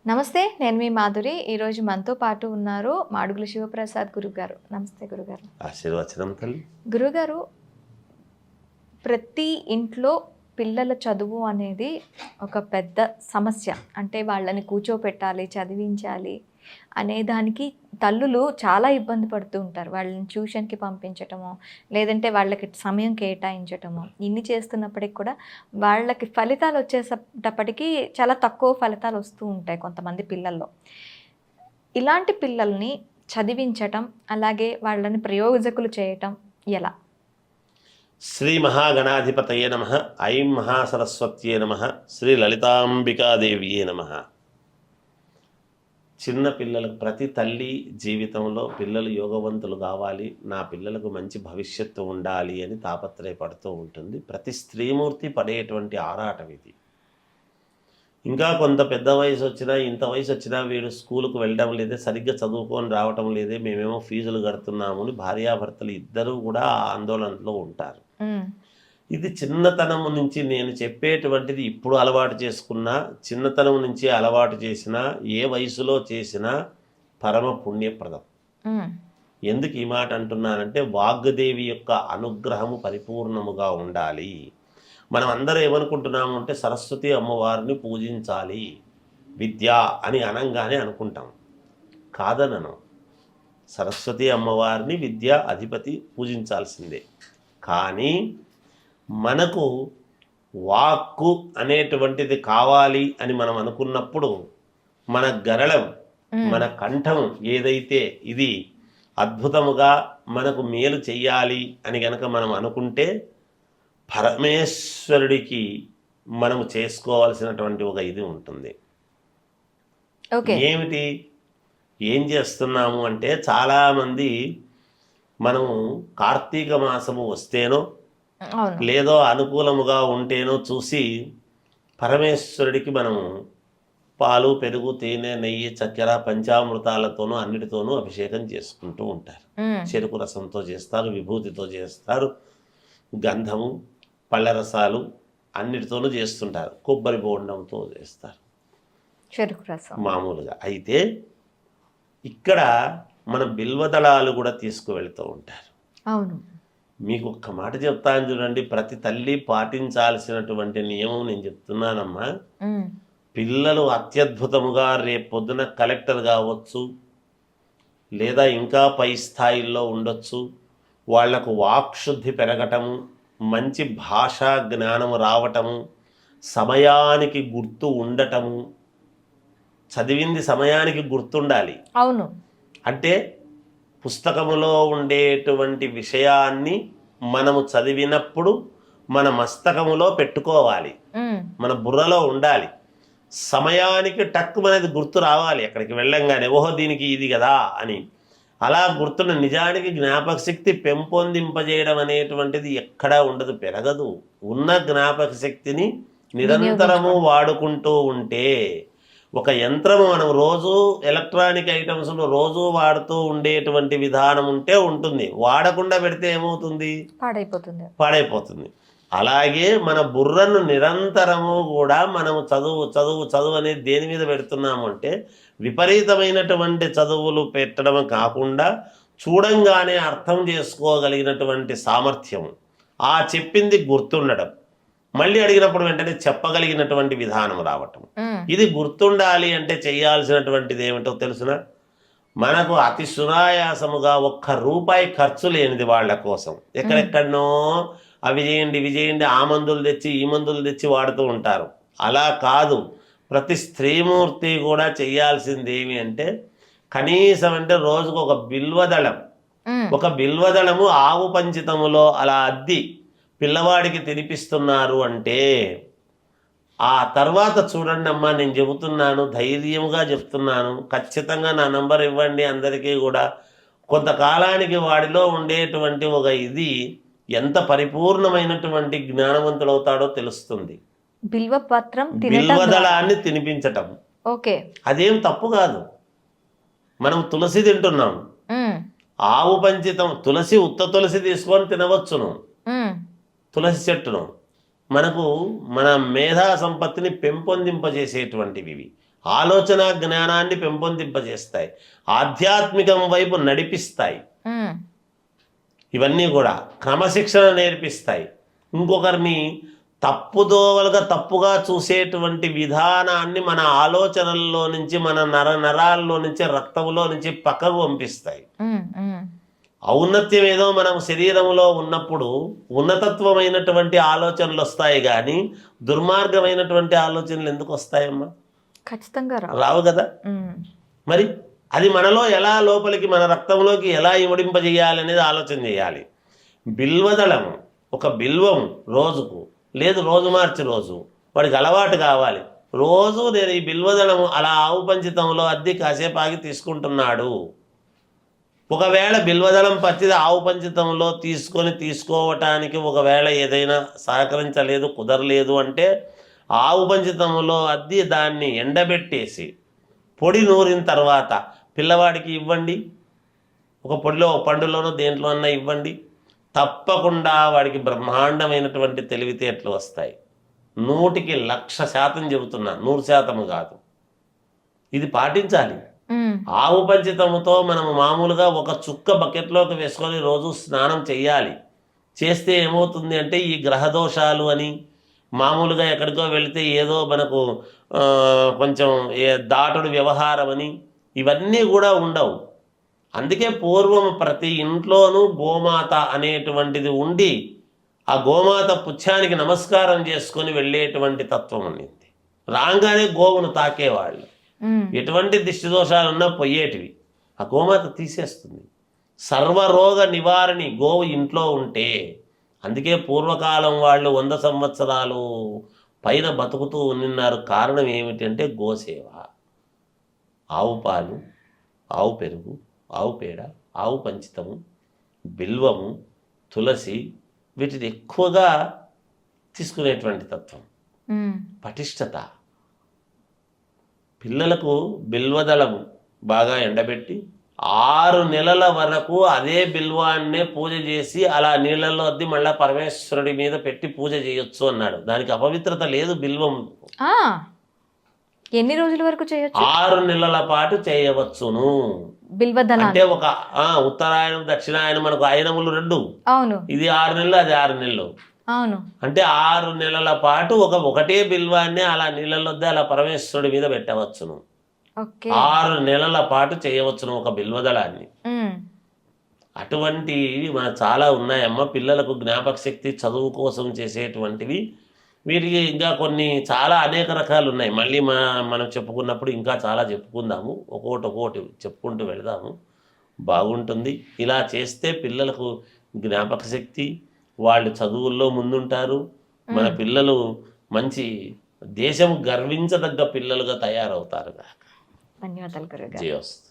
నమస్తే. నేను మీ మాధురి. ఈరోజు మనతో పాటు ఉన్నారు మాడుగుల శివప్రసాద్ గురుగారు. నమస్తే గురుగారు. ఆశీర్వచనం తల్లి. గురుగారు, ప్రతి ఇంట్లో పిల్లల చదువు అనేది ఒక పెద్ద సమస్య. అంటే వాళ్ళని కూర్చోపెట్టాలి, చదివించాలి అనే దానికి తల్లులు చాలా ఇబ్బంది పడుతూ ఉంటారు. వాళ్ళని ట్యూషన్కి పంపించటము, లేదంటే వాళ్ళకి సమయం కేటాయించటము, ఇన్ని చేస్తున్నప్పటికి కూడా వాళ్ళకి ఫలితాలు వచ్చేటప్పటికి చాలా తక్కువ ఫలితాలు వస్తూ ఉంటాయి కొంతమంది పిల్లల్లో. ఇలాంటి పిల్లల్ని చదివించటం, అలాగే వాళ్ళని ప్రయోజకులు చేయటం ఎలా? శ్రీ మహాగణాధిపతయే నమః. ఐం మహాసరస్వత్యే నమః. శ్రీ లలితాంబికాదేవియే నమః. చిన్న పిల్లలకు, ప్రతి తల్లి జీవితంలో పిల్లలు యోగవంతులు కావాలి, నా పిల్లలకు మంచి భవిష్యత్తు ఉండాలి అని తాపత్రయపడుతూ ఉంటుంది. ప్రతి స్త్రీమూర్తి పడేటువంటి ఆరాటం ఇది. ఇంకా కొంత పెద్ద వయసు వచ్చినా, ఇంత వయసు వచ్చినా వీడు స్కూలుకు వెళ్ళడం లేదే, సరిగ్గా చదువుకొని రావటం లేదే, మేమేమో ఫీజులు కడుతున్నాము అని భార్యాభర్తలు ఇద్దరూ కూడా ఆందోళనలో ఉంటారు. ఇది చిన్నతనం నుంచి నేను చెప్పేటువంటిది ఇప్పుడు అలవాటు చేసుకున్నా, చిన్నతనం నుంచి అలవాటు చేసినా, ఏ వయసులో చేసినా పరమ పుణ్యప్రదం. ఎందుకు ఈ మాట అంటున్నానంటే, వాగ్దేవి యొక్క అనుగ్రహము పరిపూర్ణముగా ఉండాలి. మనం అందరూ ఏమనుకుంటున్నాము అంటే, సరస్వతి అమ్మవారిని పూజించాలి విద్య అని అనంగానే అనుకుంటాం. కాదనను. సరస్వతి అమ్మవారిని విద్య అధిపతి పూజించాల్సిందే. కానీ మనకు వాక్కు అనేటువంటిది కావాలి అని మనం అనుకున్నప్పుడు, మన గరళం, మన కంఠం ఏదైతే ఇది అద్భుతముగా మనకు మేలు చెయ్యాలి అని గనక మనం అనుకుంటే, పరమేశ్వరుడికి మనము చేసుకోవాల్సినటువంటి ఒక ఇది ఉంటుంది. ఏమిటి, ఏం చేస్తున్నాము అంటే, చాలామంది మనము కార్తీక మాసము వస్తేనో లేదో అనుకూలముగా ఉంటేనో చూసి పరమేశ్వరుడికి మనము పాలు, పెరుగు, తేనె, నెయ్యి, చక్కెర, పంచామృతాలతోనూ అన్నిటితోనూ అభిషేకం చేసుకుంటూ ఉంటారు. చెరుకు రసంతో చేస్తారు, విభూతితో చేస్తారు, గంధము, పళ్ళరసాలు అన్నిటితోనూ చేస్తుంటారు, కొబ్బరి బోండంతో చేస్తారు, చెరుకు రసం మామూలుగా. అయితే ఇక్కడ మన బిల్వదళాలు కూడా తీసుకువెళ్తూ ఉంటారు. అవును. మీకు ఒక్క మాట చెప్తాను చూడండి, ప్రతి తల్లి పాటించాల్సినటువంటి నియమం నేను చెప్తున్నానమ్మా. పిల్లలు అత్యద్భుతముగా రేపొద్దున కలెక్టర్ కావచ్చు, లేదా ఇంకా పై స్థాయిల్లో ఉండొచ్చు. వాళ్లకు వాక్శుద్ధి పెరగటము, మంచి భాషా జ్ఞానము రావటము, సమయానికి గుర్తు ఉండటము. చదివింది సమయానికి గుర్తుండాలి. అవును. అంటే పుస్తకములో ఉండేటువంటి విషయాన్ని మనము చదివినప్పుడు మన మస్తకములో పెట్టుకోవాలి, మన బుర్రలో ఉండాలి. సమయానికి టక్కు అనేది గుర్తు రావాలి. ఎక్కడికి వెళ్ళంగానే ఓహో దీనికి ఇది కదా అని అలా గుర్తున్న, నిజానికి జ్ఞాపక శక్తి పెంపొందింపజేయడం అనేటువంటిది ఎక్కడా ఉండదు, పెరగదు. ఉన్న జ్ఞాపక శక్తిని నిరంతరము వాడుకుంటూ ఉంటే, ఒక యంత్రము మనం రోజు ఎలక్ట్రానిక్ ఐటమ్స్ను రోజు వాడుతూ ఉండేటువంటి విధానం ఉంటే ఉంటుంది, వాడకుండా పెడితే ఏమవుతుంది? పాడైపోతుంది. అలాగే మన బుర్రను నిరంతరము కూడా మనము చదువు చదువు చదువు అనేది దేని మీద పెడుతున్నాము అంటే, విపరీతమైనటువంటి చదువులు పెట్టడం కాకుండా చూడంగానే అర్థం చేసుకోగలిగినటువంటి సామర్థ్యం, ఆ చెప్పింది గుర్తుండడం, మళ్ళీ అడిగినప్పుడు వెంటనే చెప్పగలిగినటువంటి విధానం రావటం. ఇది గుర్తుండాలి అంటే చేయాల్సినటువంటిది ఏమిటో తెలుసునా? మనకు అతి సునాయాసముగా ₹1 ఖర్చు లేనిది వాళ్ళ కోసం ఎక్కడెక్కడనో అవి చేయండి ఇవి చేయండి, ఆ మందులు తెచ్చి ఈ మందులు తెచ్చి వాడుతూ ఉంటారు. అలా కాదు. ప్రతి స్త్రీమూర్తి కూడా చేయాల్సింది ఏమి అంటే, కనీసం అంటే రోజుకు ఒక బిల్వదళము ఆవు పంచితములో అలా అద్ది పిల్లవాడికి తినిపిస్తున్నారు అంటే, ఆ తర్వాత చూడండి అమ్మా, నేను చెబుతున్నాను, ధైర్యంగా చెప్తున్నాను, ఖచ్చితంగా నా నంబర్ ఇవ్వండి అందరికీ కూడా. కొంతకాలానికి వాడిలో ఉండేటువంటి ఒక ఇది ఎంత పరిపూర్ణమైనటువంటి జ్ఞానవంతుడవుతాడో తెలుస్తుంది. బిల్వదళాన్ని తినిపించటం అదేం తప్పు కాదు. మనం తులసి తింటున్నాం, ఆవు పంచితం తులసి, ఉత్త తులసి తీసుకొని తినవచ్చును, తులసి చెట్టును. మనకు మన మేధా సంపత్తిని పెంపొందింపజేసేటువంటివి ఇవి. ఆలోచన జ్ఞానాన్ని పెంపొందింపజేస్తాయి, ఆధ్యాత్మికం వైపు నడిపిస్తాయి. ఉమ్, ఇవన్నీ కూడా క్రమశిక్షణ నేర్పిస్తాయి. ఇంకొకరిని తప్పుదోవలుగా తప్పుగా చూసేటువంటి విధానాన్ని మన ఆలోచనల్లో నుంచి, మన నరాల్లో నుంచి, రక్తంలో నుంచి పక్కకు పంపిస్తాయి. ఉమ్, ఉమ్. ఔన్నత్యం ఏదో మనం శరీరంలో ఉన్నప్పుడు ఉన్నతత్వమైనటువంటి ఆలోచనలు వస్తాయి, కానీ దుర్మార్గమైనటువంటి ఆలోచనలు ఎందుకు వస్తాయమ్మా? ఖచ్చితంగా రావు కదా. ఉమ్, మరి అది మనలో ఎలా లోపలికి, మన రక్తంలోకి ఎలా ఇమడింపజేయాలి అనేది ఆలోచన చేయాలి. బిల్వదళం, ఒక బిల్వం రోజుకు, లేదు రోజు మార్చి రోజు వాడికి అలవాటు కావాలి. రోజు నేను ఈ బిల్వదళం అలా ఆవు పంచితంలో అద్ది కాసేపు ఆగి తీసుకుంటున్నాడు. ఒకవేళ బిల్వదళం పచ్చిది ఆవు పంచితంలో తీసుకోవటానికి ఒకవేళ ఏదైనా సహకరించలేదు, కుదరలేదు అంటే ఆవు పంచితంలో అద్ది దాన్ని ఎండబెట్టేసి పొడి నూరిన తర్వాత పిల్లవాడికి ఇవ్వండి. ఒక పొడిలో, ఒక పండులోనో దేంట్లో అన్నా ఇవ్వండి. తప్పకుండా వాడికి బ్రహ్మాండమైనటువంటి తెలివితేటలు వస్తాయి. 100% చెబుతున్నా, 100% కాదు. ఇది పాటించాలి. ఉమ్, ఆవు పంచితముతో మనము మామూలుగా ఒక చుక్క బకెట్లోకి వేసుకొని రోజు స్నానం చేయాలి. చేస్తే ఏమవుతుంది అంటే ఈ గ్రహదోషాలు అని, మామూలుగా ఎక్కడికో వెళితే ఏదో మనకు కొంచెం దాటుడు వ్యవహారం అని, ఇవన్నీ కూడా ఉండవు. అందుకే పూర్వం ప్రతి ఇంట్లోనూ గోమాత అనేటువంటిది ఉండి ఆ గోమాత పుచ్ఛానికి నమస్కారం చేసుకొని వెళ్ళేటువంటి తత్వం ఉండింది. రాగానే గోవును తాకేవాళ్ళు. ఉమ్. ఎటువంటి దిష్టి దోషాలున్నా పోయేటివి ఆ గోమాత తీసేస్తుంది. సర్వరోగ నివారణి గోవు ఇంట్లో ఉంటే. అందుకే పూర్వకాలం వాళ్ళు 100 సంవత్సరాలు పైన బతుకుతూ ఉన్నారు. కారణం ఏమిటంటే గోసేవ. ఆవు పాలు, ఆవు పెరుగు, ఆవు పేడ, ఆవు పంచితము, బిల్వము, తులసి, వీటిని ఎక్కువగా తీసుకునేటువంటి తత్వం. ఉమ్, పటిష్టత. పిల్లలకు బిల్వదళం బాగా ఎండబెట్టి 6 నెలల వరకు అదే బిల్వాన్నే పూజ చేసి అలా నీళ్ళల్లో అద్ది మళ్ళా పరమేశ్వరుడి మీద పెట్టి పూజ చేయొచ్చు అన్నాడు. దానికి అపవిత్రత లేదు. బిల్వం ఆ, ఎన్ని రోజుల వరకు చేయొచ్చు? 6 నెలల పాటు చేయవచ్చును. బిల్వదళ అంటే ఒక ఉత్తరాయణం, దక్షిణాయనం, మనకు ఆయనములు 2. అవును, ఇది 6 నెలలు, అది 6 నెలలు. అవును. అంటే 6 నెలల పాటు ఒకటే బిల్వాన్ని అలా నీళ్ళల్లో అలా పరమేశ్వరుడి మీద పెట్టవచ్చును. ఓకే. 6 నెలల పాటు చేయవచ్చును ఒక బిల్వదళాన్ని. ఉమ్, అటువంటివి మనకు చాలా ఉన్నాయమ్మ. పిల్లలకు జ్ఞాపక శక్తి, చదువు కోసం చేసేటువంటివి. వీటికి ఇంకా కొన్ని చాలా అనేక రకాలు ఉన్నాయి. మళ్ళీ మనం చెప్పుకున్నప్పుడు ఇంకా చాలా చెప్పుకుందాము. ఒక్కొక్కటి చెప్పుకుంటూ వెళదాము. బాగుంటుంది. ఇలా చేస్తే పిల్లలకు జ్ఞాపక శక్తి, వాళ్ళు చదువుల్లో ముందుంటారు. మన పిల్లలు మంచి దేశం గర్వించదగ్గ పిల్లలుగా తయారవుతారు. ధన్యవాదాలు గురుగారు. జయోస్తు.